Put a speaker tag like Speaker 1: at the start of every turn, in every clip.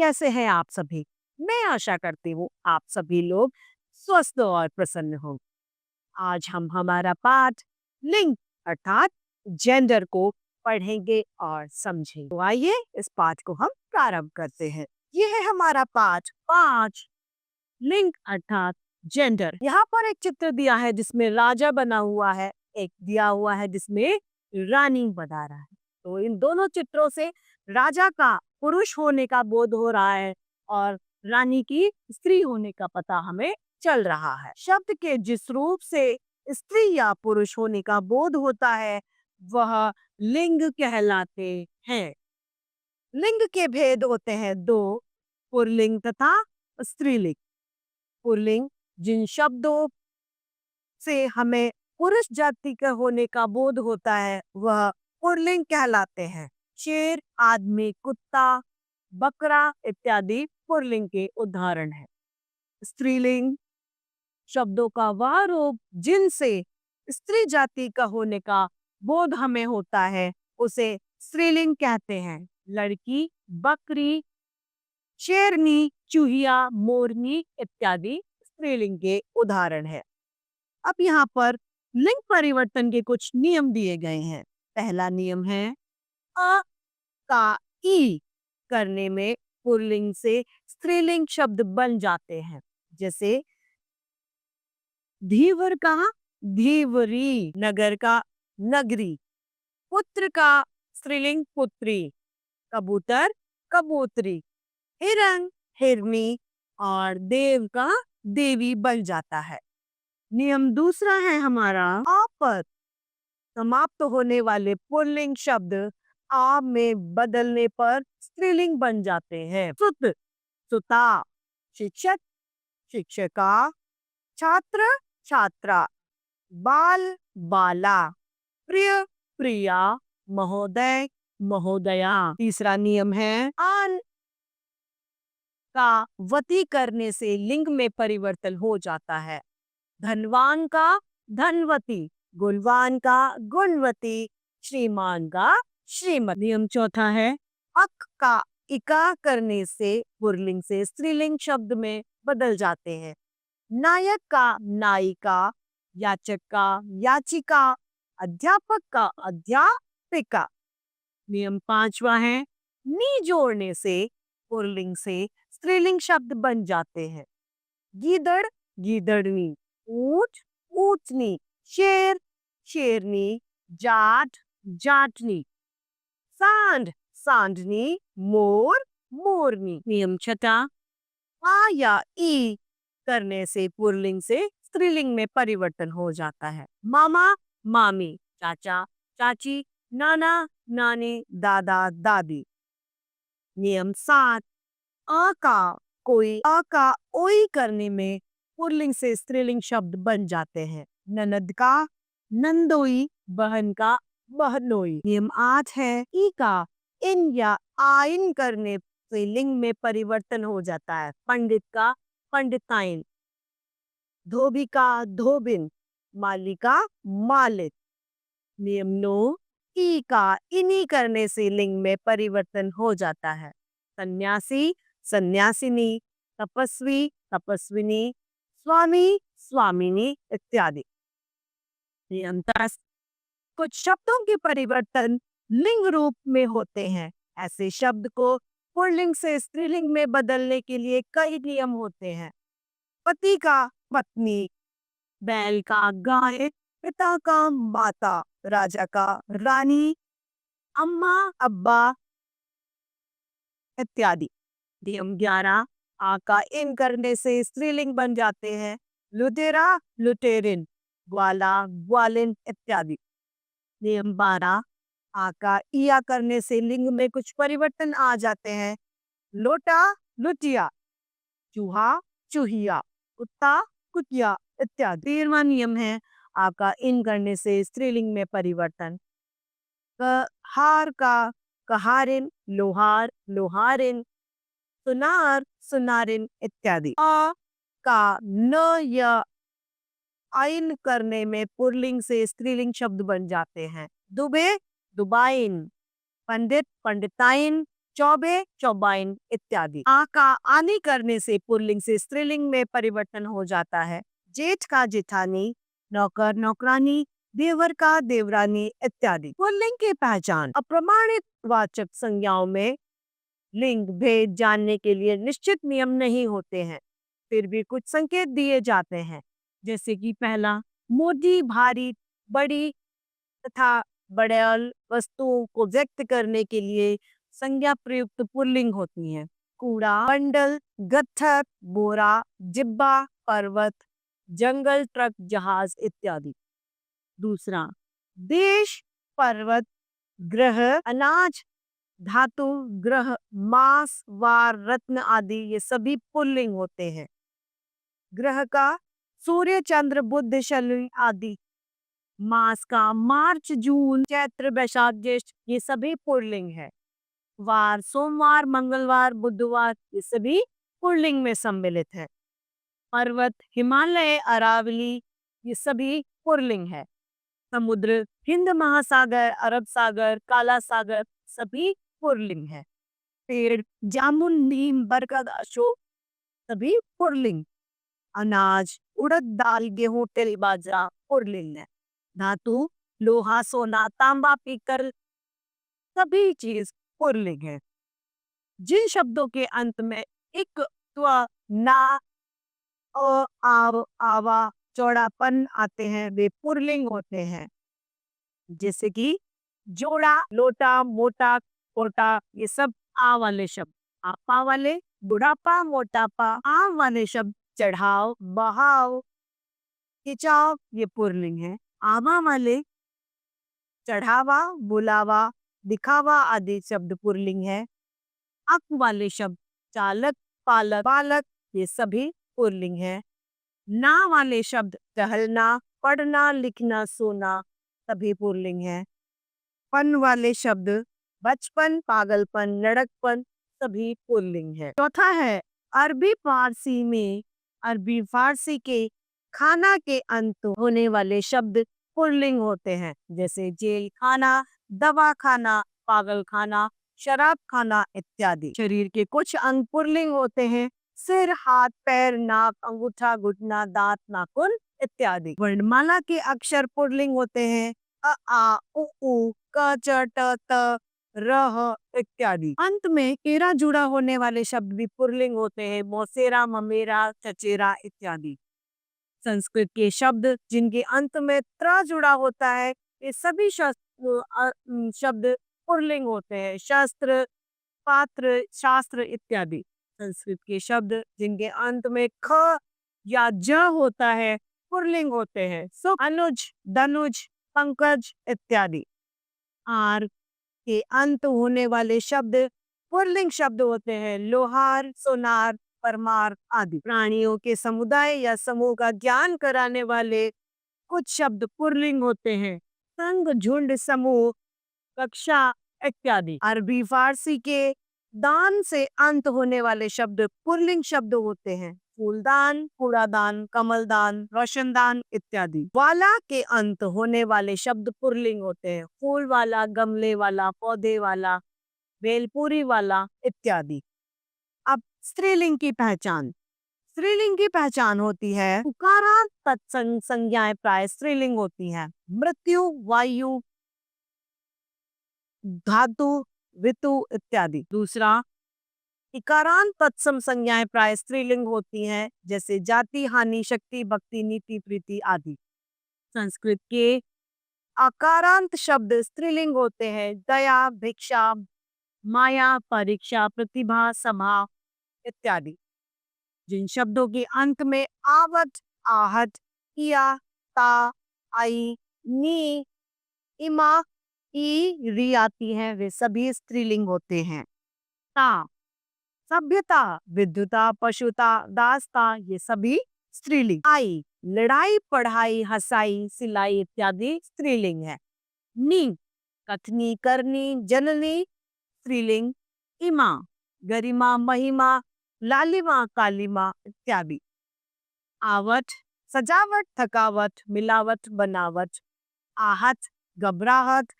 Speaker 1: कैसे हैं आप सभी? मैं आशा करती हूँ आप सभी लोग स्वस्थ और प्रसन्न हो। आज हम हमारा पाठ लिंग अर्थात जेंडर को पढ़ेंगे और समझेंगे। तो आइए इस पाठ को हम प्रारंभ करते हैं। ये है हमारा पाठ 5 लिंग अर्थात जेंडर। यहाँ पर एक चित्र दिया है जिसमें राजा बना हुआ है, एक दिया हुआ है जिसमें रानी बना रहा है। तो इन दोनों चित्रों से राजा का पुरुष होने का बोध हो रहा है और रानी की स्त्री होने का पता हमें चल रहा है। शब्द के जिस रूप से स्त्री या पुरुष होने का बोध होता है वह लिंग कहलाते हैं। लिंग के भेद होते हैं दो, पुल्लिंग तथा स्त्रीलिंग। पुल्लिंग जिन शब्दों से हमें पुरुष जाति का होने का बोध होता है वह पुल्लिंग कहलाते हैं। शेर, आदमी, कुत्ता, बकरा इत्यादि पुल्लिंग के उदाहरण हैं। स्त्रीलिंग शब्दों का वह रूप जिनसे स्त्री जाति का होने का बोध हमें होता है उसे स्त्रीलिंग कहते हैं। लड़की, बकरी, शेरनी, चूहिया, मोरनी इत्यादि स्त्रीलिंग के उदाहरण है। अब यहाँ पर लिंग परिवर्तन के कुछ नियम दिए गए हैं। पहला नियम है अ का ई करने में पुल्लिंग से स्त्रीलिंग शब्द बन जाते हैं। जैसे धीवर का धीवरी, नगर का नगरी, पुत्र का स्त्रीलिंग पुत्री, कबूतर कबूतरी, हिरन हिरनी और देव का देवी बन जाता है। नियम दूसरा है हमारा आ पर समाप्त होने वाले पुल्लिंग शब्द आ में बदलने पर स्त्रीलिंग बन जाते हैं। सुत सुता, शिक्षक शिक्षका, छात्र छात्रा, बाल बाला, प्रिय प्रिया, महोदय महोदया। तीसरा नियम है आन का वती करने से लिंग में परिवर्तन हो जाता है। धनवान का धनवती, गुणवान का गुणवती, श्रीमान का श्रीमती। नियम चौथा है अक का इका करने से पुल्लिंग से स्त्रीलिंग शब्द में बदल जाते हैं। नायक का नायिका, याचक का याचिका, अध्यापक का अध्यापिका। नियम पांचवा है नी जोड़ने से पुल्लिंग से स्त्रीलिंग शब्द बन जाते हैं। गीदड़ गीदड़नी, ऊंट ऊंटनी, शेर शेरनी, जाट जाटनी, सांड सांडनी, मोर मोरनी। नियम छठा आ या ई करने से पुल्लिंग से स्त्रीलिंग में परिवर्तन हो जाता है। मामा मामी, चाचा चाची, नाना नानी, दादा दादी। नियम 7 अ का ओई करने में पुल्लिंग से स्त्रीलिंग शब्द बन जाते हैं। ननद का नंदोई, बहन का बहनोई। नियम 8 है ई का इन या आइन करने से लिंग में परिवर्तन हो जाता है। पंडित का पंडिताइन, धोबी का धोबिन, माली का मालिक। नियम 9 ई का इनी करने से लिंग में परिवर्तन हो जाता है। सन्यासी सन्यासिनी, तपस्वी तपस्विनी, स्वामी स्वामिनी इत्यादि। नियम 10 कुछ शब्दों के परिवर्तन लिंग रूप में होते हैं। ऐसे शब्द को पुल्लिंग से स्त्रीलिंग में बदलने के लिए कई नियम होते हैं। पति का पत्नी, बैल का गाय, पिता का माता, राजा का रानी, अम्मा अब्बा इत्यादि। नियम 11 आ का इन करने से स्त्रीलिंग बन जाते हैं। लुटेरा लुटेरिन, ग्वाला ग्वालिन इत्यादि। नियम 12 आ का इया करने से लिंग में कुछ परिवर्तन आ जाते हैं। लोटा लुटिया, चूहा चूहिया, कुत्ता कुतिया इत्यादि। 13वां नियम है आ का इन करने से स्त्रीलिंग में परिवर्तन। कहार का कहारिन, लोहार लोहारिन, सुनार सुनारिन इत्यादि। आ का न या आइन करने में पुल्लिंग से स्त्रीलिंग शब्द बन जाते हैं। दुबे दुबाइन, पंडित पंडिताइन, चौबे, चौबाइन इत्यादि। आ का आनी करने से पुल्लिंग से स्त्रीलिंग में परिवर्तन हो जाता है। जेठ का जेठानी, नौकर नौकरानी, देवर का देवरानी इत्यादि। पुल्लिंग की पहचान। अप्रमाणित वाचक संज्ञाओं में लिंग भेद जानने के लिए निश्चित नियम नहीं होते हैं, फिर भी कुछ संकेत दिए जाते हैं, जैसे कि पहला, मोटी, भारी, बड़ी तथा बड़ेल वस्तुओं को व्यक्त करने के लिए संज्ञा प्रयुक्त पुल्लिंग होती है। कूड़ा, बंडल, गट्ठर, बोरा, जिब्बा, पर्वत, जंगल, ट्रक, जहाज इत्यादि। दूसरा, देश, पर्वत, ग्रह, अनाज, धातु, ग्रह, मास, वार, रत्न आदि ये सभी पुल्लिंग होते हैं। ग्रह का सूर्य, चंद्र, बुध, शनि आदि। मास का मार्च, जून, चैत्र, बैसाख, ज्येष्ठ ये सभी पुल्लिंग है। वार, सोमवार, मंगलवार, बुधवार ये सभी पुल्लिंग में सम्मिलित है। पर्वत, हिमालय, अरावली ये सभी पुल्लिंग है। समुद्र, हिंद महासागर, अरब सागर, काला सागर सभी पुल्लिंग है। पेड़, जामुन, नीम, बरगद, अशोक सभी पुल्लिंग। अनाज, उड़द, दाल, गेहूं, तिल, बाजरा पुल्लिंग है। धातु, लोहा, सोना, तांबा, पीतल सभी चीज पुल्लिंग है। जिन शब्दों के अंत में इक, त्व, ना, अ, आव, आवा, चौड़ापन आते हैं वे पुल्लिंग होते हैं, जैसे कि जोड़ा, लोटा, मोटा, कोटा ये सब आ वाले शब्द। आपा वाले बुढ़ापा, मोटापा। आम वाले शब्द चढ़ाव, बहाव, खिंचाव ये पुल्लिंग है। आवा वाले चढ़ावा, बुलावा, दिखावा आदि शब्द पुल्लिंग है। अक वाले शब्द चालक, पालक, बालक ये सभी पुल्लिंग है। ना वाले शब्द टहलना, पढ़ना, लिखना, सोना सभी पुल्लिंग है। पन वाले शब्द बचपन, पागलपन, लड़कपन सभी पुल्लिंग है। चौथा है, अरबी फारसी के खाना के अंत होने वाले शब्द पुल्लिंग होते हैं, जैसे जेल खाना, दवा खाना, पागल खाना, शराब खाना इत्यादि। शरीर के कुछ अंग पुल्लिंग होते हैं, सिर, हाथ, पैर, नाक, अंगूठा, घुटना, दांत, नाखून इत्यादि। वर्णमाला के अक्षर पुल्लिंग होते हैं, अ, आ, उ, क, च, ट, त, र इत्यादि। अंत में केरा जुड़ा होने वाले शब्द भी पुल्लिंग होते हैं, मौसेरा, ममेरा, चचेरा इत्यादि। संस्कृत के शब्द जिनके अंत में त्र जुड़ा होता है ये सभी शब्द पुल्लिंग होते हैं, शस्त्र, पात्र, शास्त्र इत्यादि। संस्कृत के शब्द जिनके अंत में ख या ज होता है पुल्लिंग होते हैं, सुख, अनुज, धनुज, पंकज इत्यादि। आर के अंत होने वाले शब्द पुल्लिंग शब्द होते हैं, लोहार, सोनार, परमार आदि। प्राणियों के समुदाय या समूह का ज्ञान कराने वाले कुछ शब्द पुल्लिंग होते हैं, संघ, झुंड, समूह, कक्षा इत्यादि। अरबी फारसी के दान से अंत होने वाले शब्द पुल्लिंग शब्द होते हैं, फूलदान, कूड़ादान, कमलदान, रोशनदान इत्यादि। वाला के अंत होने वाले शब्द पुल्लिंग होते हैं, फूल वाला, गमले वाला, पौधे वाला, बेलपूरी वाला इत्यादि। अब स्त्रीलिंग की पहचान। स्त्रीलिंग की पहचान होती है, उकारांत तत्सम संज्ञाएं प्राय स्त्रीलिंग होती हैं। मृत्यु, वायु, धातु, ऋतु इत्यादि। दूसरा, इकारांत तत्सम संज्ञाएं प्राय स्त्रीलिंग होती हैं, जैसे जाति, हानि, शक्ति, भक्ति, नीति, प्रीति आदि। संस्कृत के आकारांत शब्द स्त्रीलिंग होते हैं, दया, भिक्षा, माया, परीक्षा, प्रतिभा, सभा इत्यादि। जिन शब्दों के अंत में आवत, आहत, किया, ता, आई, नी, इमा, ई, री आती हैं वे सभी स्त्रीलिंग होते हैं। ता, सभ्यता, विद्युता, पशुता, दासता ये सभी स्त्रीलिंग। आई, लड़ाई, पढ़ाई, हंसाई, सिलाई इत्यादि स्त्रीलिंग है। नी, कथनी, करनी, जननी स्त्रीलिंग। इमा, गरिमा, महिमा, लालिमा, कालिमा इत्यादि। आवट, सजावट, थकावट, मिलावट, बनावट। आहत, घबराहट,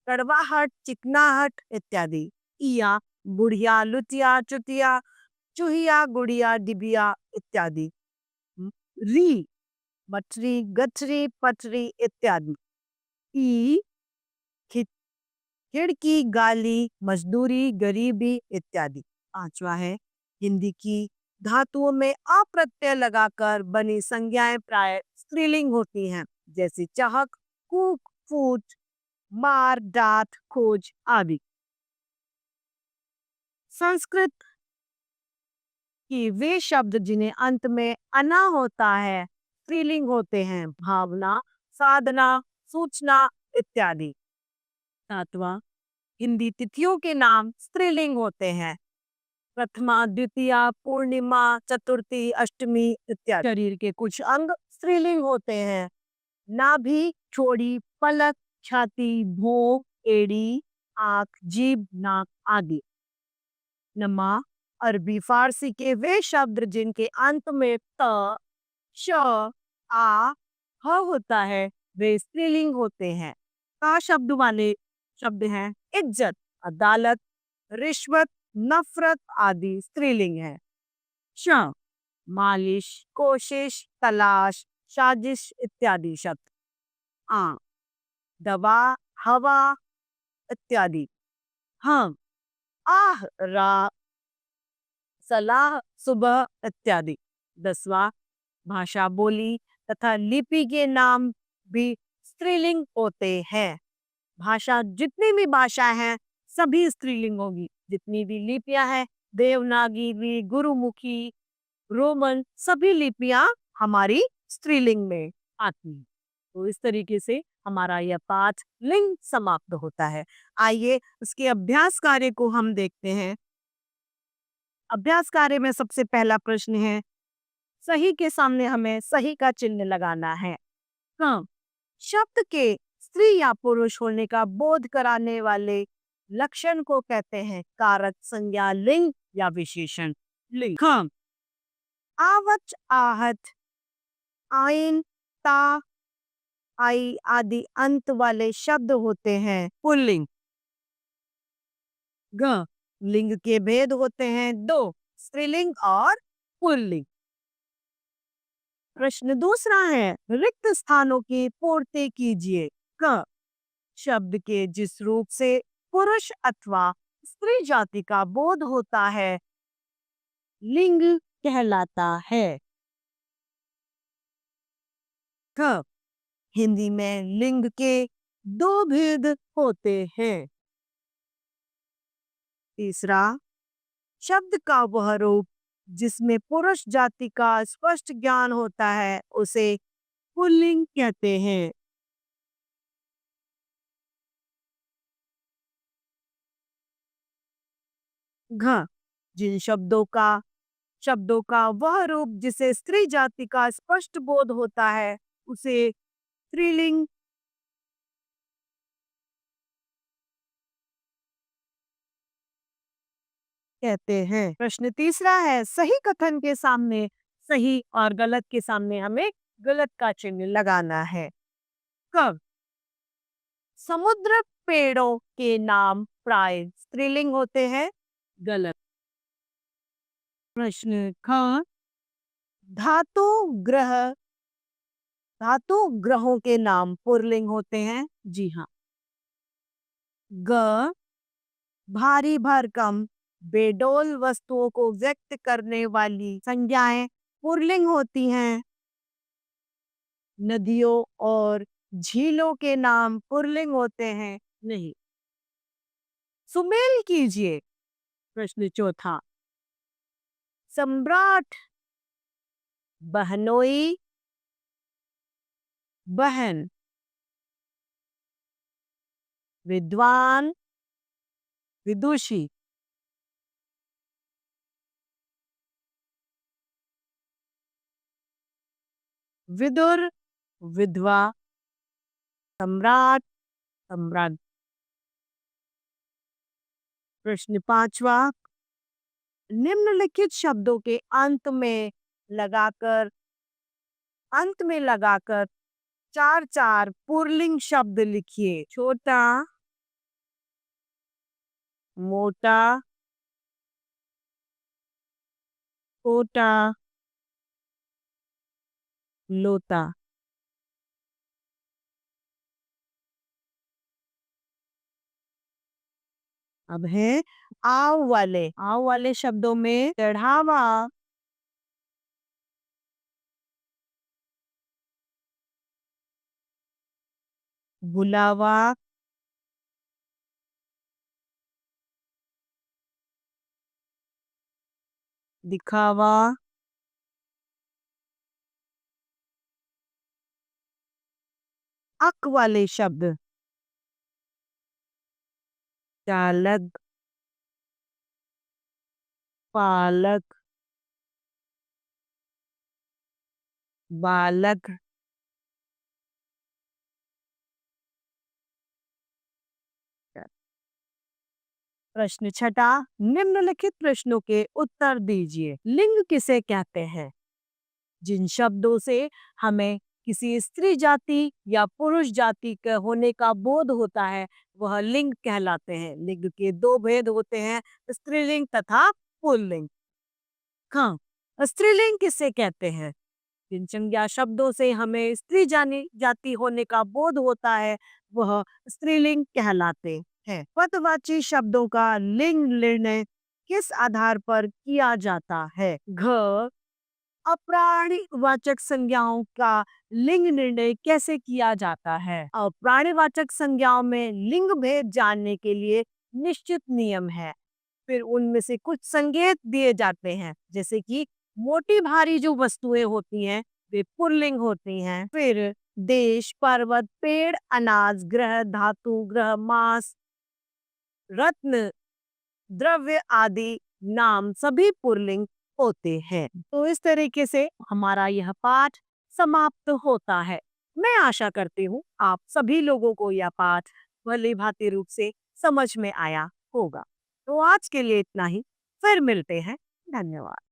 Speaker 1: कड़वाहट, चिकनाहट इत्यादि। इया, बुढ़िया, लुटिया, चुतिया, चूहिया, गुड़िया, डिबिया इत्यादि। री, मठरी, गठरी, पटरी इत्यादि। ई, खि- खिड़की, गाली, मजदूरी, गरीबी इत्यादि। पांचवा है हिंदी की धातुओं में अप्रत्यय लगाकर बनी संज्ञाएं प्राय स्त्रीलिंग होती हैं, जैसे चाहक, कूक, फूट, मार, डांट, खोज आदि। संस्कृत कि वे शब्द जिन्हें अंत में अना होता है स्त्रीलिंग होते हैं, भावना, साधना, सूचना इत्यादि। सातवां, हिंदी तिथियों के नाम स्त्रीलिंग होते हैं, प्रथमा, द्वितीया, पूर्णिमा, चतुर्थी, अष्टमी इत्यादि। शरीर के कुछ अंग स्त्रीलिंग होते हैं, नाभि, चोड़ी, पलक, छाती, भों, एड़ी, आंख, जीभ, नाक आदि। नमा, अरबी फारसी के वे शब्द जिनके अंत में त, श, आ, ह होता है वे स्त्रीलिंग होते हैं। का शब्द वाले शब्द हैं इज्जत, अदालत, रिश्वत, नफरत आदि स्त्रीलिंग है। श, मालिश, कोशिश, तलाश, साजिश इत्यादि शब्द। आ, दवा, हवा इत्यादि। हम, आह, रा, सलाह, सुबह इत्यादि। 10वां, भाषा, बोली तथा लिपि के नाम भी स्त्रीलिंग होते हैं। भाषा, जितनी भी भाषा हैं सभी स्त्रीलिंग होगी, जितनी भी लिपियां हैं, देवनागरी, गुरुमुखी, रोमन, सभी लिपियां हमारी स्त्रीलिंग में आती हैं। तो इस तरीके से हमारा यह पाठ लिंग समाप्त होता है। आइए उसके अभ्यास कार्य को हम देखते हैं। अभ्यास कार्य में सबसे पहला प्रश्न है, सही के सामने हमें सही का चिन्ह लगाना है। हाँ, शब्द के स्त्री या पुरुष होने का बोध कराने वाले लक्षण को कहते हैं कारक, संज्ञा, लिंग या विशेषण। लिंग, हाँ, आवच, आहत, आइन, ता, आई आदि अंत वाले शब्द होते हैं पुल्लिंग। ग, लिंग के भेद होते हैं दो, स्त्रीलिंग और पुल्लिंग। प्रश्न दूसरा है, रिक्त स्थानों की पूर्ति कीजिए। क, शब्द के जिस रूप से पुरुष अथवा स्त्री जाति का बोध होता है लिंग कहलाता है। क, हिंदी में लिंग के दो भेद होते हैं। तीसरा, शब्द का वह रूप जिसमें पुरुष जाति का स्पष्ट ज्ञान होता है उसे पुल्लिंग कहते हैं। घ, जिन शब्दों का वह रूप जिसे स्त्री जाति का स्पष्ट बोध होता है उसे स्त्रीलिंग कहते हैं। प्रश्न तीसरा है, सही कथन के सामने सही और गलत के सामने हमें गलत का चिन्ह लगाना है। कब, समुद्र पेड़ों के नाम प्राय स्त्रीलिंग होते हैं। गलत। प्रश्न ख, धातु ग्रह धातु ग्रहों के नाम पुल्लिंग होते हैं। जी हाँ। ग, भारी भरकम बेडोल वस्तुओं को व्यक्त करने वाली संज्ञाएं पुल्लिंग होती हैं। नदियों और झीलों के नाम पुल्लिंग होते हैं नहीं। सुमेल कीजिए। प्रश्न चौथा, सम्राट, बहनोई, बहन, विद्वान, विदुषी। विदुर, विधवा, सम्राट, सम्राट। प्रश्न पांचवा, निम्नलिखित शब्दों के अंत में लगाकर चार चार पुल्लिंग शब्द लिखिए। छोटा, मोटा, कोटा, लोटा। अब है आव वाले शब्दों में चढ़ावा, बुलावा, दिखावा, अक वाले शब्द चालक, पालक, बालक। प्रश्न छठा, निम्नलिखित प्रश्नों के उत्तर दीजिए। लिंग किसे कहते हैं? जिन शब्दों से हमें किसी स्त्री जाति या पुरुष जाति के होने का बोध होता है वह लिंग कहलाते हैं। लिंग के दो भेद होते हैं, स्त्रीलिंग तथा पुल्लिंग। हाँ, स्त्रीलिंग किसे कहते हैं? जिन संज्ञा शब्दों से हमें स्त्री जानी जाति होने का बोध होता है वह स्त्रीलिंग कहलाते हैं। पदवाची शब्दों का लिंग निर्णय किस आधार पर किया जाता है? घ अप्राणीवाचक संज्ञाओं का लिंग निर्णय कैसे किया जाता है? अप्राणीवाचक संज्ञाओं में लिंग भेद जानने के लिए निश्चित नियम है। फिर उनमें से कुछ संकेत दिए जाते हैं, जैसे कि मोटी भारी जो वस्तुएं होती हैं वे पुल्लिंग होती हैं। फिर देश, पर्वत, पेड़, अनाज, ग्रह, धातु, ग्रह, मांस, रत्न, द्रव्य आदि नाम सभी पुल्लिंग होते हैं। तो इस तरीके से हमारा यह पाठ समाप्त होता है। मैं आशा करती हूँ आप सभी लोगों को यह पाठ भली भांति रूप से समझ में आया होगा। तो आज के लिए इतना ही। फिर मिलते हैं। धन्यवाद।